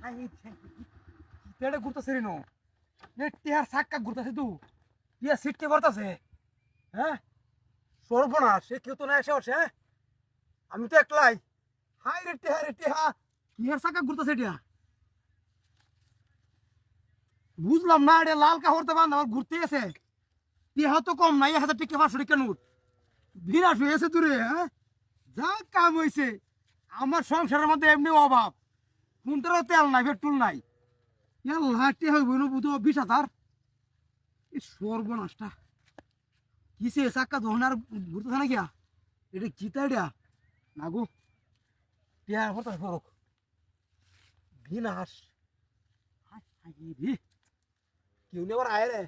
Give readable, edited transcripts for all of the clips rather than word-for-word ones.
high high তেড়ে ঘুরতেছে রে নো এ টিহার সাক্কা ঘুরতেছে তু টিয়া সিটকে করতেছে হ্যাঁ সর্বনাশ সে কেউ তো না এসে ওঠে হ্যাঁ আমি তো একলাই হাই রে টিহা টিহার সাক্কা ঘুরতেছে টিয়া বুঝলাম না এটা লাল কাপড়তে বান্ধ আমার ঘুরতে গেছে টিহা তো কম নাই 1000 টাকা 500 টাকা নোট বিরাট হয়েছে দূরে হ্যাঁ যা কাম হয়েছে আমার সংসারের মধ্যে এমনি অভাব কোনটারও তেল নাই পেট্রোল নাই লাটে হইব না বুধ 20,000 এই সর্বনাশটা কিসে চাক্কা দোহন আর ঘুরতেছে না গিয়া এটা চিতা এটা না গো টিয়ার হতো ফরক বিনাশ কেউ নেবার আয় রে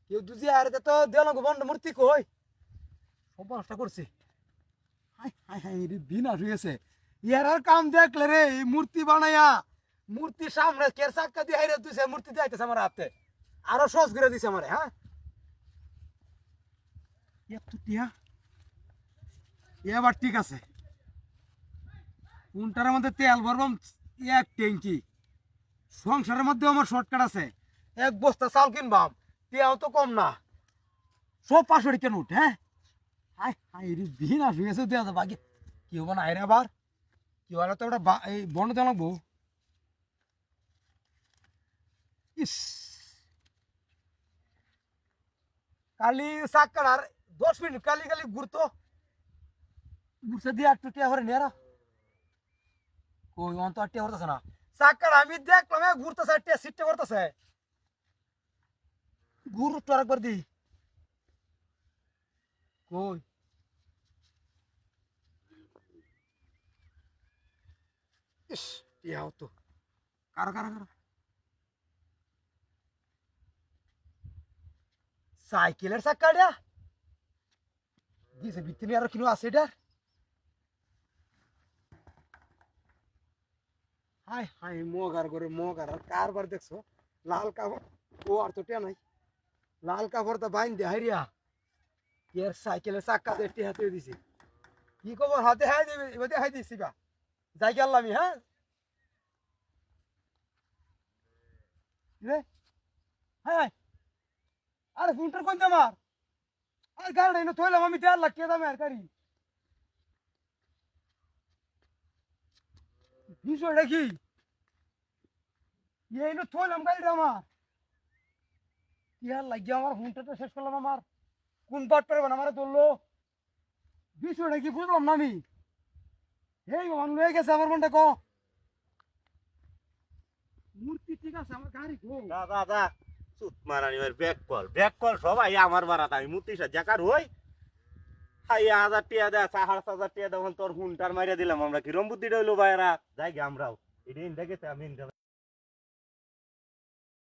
কেউ দুজি আয় রে তো দেল বন্ধ মূর্তি কই সর্বনাশটা করছে হাই হাই হাই রে বিনাশ হয়েছে ইয়ার আর কাম দেখলে রে মূর্তি বানাইয়া মূর্তি সামনে কের চাক্কা দিয়ে হাইরে তুই মূর্তি দিয়েছে আমার হাতে আরো সহজ করে দিছে আমারে হ্যাঁ টিয়া এবার ঠিক আছে কোনটার মধ্যে তেল ভরবাম এক ট্যাঙ্কি সংসারের মধ্যে আমার শর্টকাট আছে এক বস্তা চাল কিনবাম টিয়াও তো কম না সব 500 টাকা নোট হ্যাঁ হাই হাই রে বিনাশ হয়েছে দেওয়া বাকি কি হবো না আইরে আবার কি বলে তো ওটা এই বন্ধ দেওয়া লাগবো ইস কালি সাক্কার আর 10 মিনিট কালি কালি ঘুরতো ঘুরছে দিয়ে একটু টিয়া করে নিয়ে কই অন্ত টিয়া করতেছে না সাক্কার আমি দেখলাম ঘুরতেছে টিয়া সিটটা করতেছে ঘুর তো আরেকবার দি কই ইস টিয়া হতো কারো কারো কারো সাইকেলের চাক্কাটা দিছে ভিতরে আরো কিনো আছে এটা হাই হাই মগার করে মগার আর কারবার দেখছো লাল কাপড় ও আর তো টিয়া নাই লাল কাপড় তো বাইন দে হাইরিয়া এর সাইকেলের চাক্কা দিয়ে টিয়া হাতে দিছি কি খবর হাতে হাই দিবি এবারে হাই দিছি বা যাই গেলাম আমি হ্যাঁ রে হ্যাঁ আরে ফোনটার কোন আমার আর গাড়ি না থইলাম আমি 1.5 লাখ টাকা দামের আর গাড়ি বিষয়টা কি এই না থইলাম গাড়িটা আমার কি আর লাগিয়ে আমার ফোনটা তো শেষ করলাম আমার কোন পাট পারবে না আমারে ধরলো বিষয়টা কি বুঝলাম না আমি এই মান লয়ে গেছে আমার মনটা ক মূর্তি ঠিক আছে আমার গাড়ি গো দাদা সুত মারানি ব্যাক কল সবাই আমার মারাত আমি মূর্তি জাকার হই হাই 1000 টাকা দে 4000 টাকা দেন তোর হুনটার মাইরা দিলাম আমরা কি রম্বুদ্দি রইলো ভাইরা যাই গে আমরাও এটা ইন্ডা গেছে আমি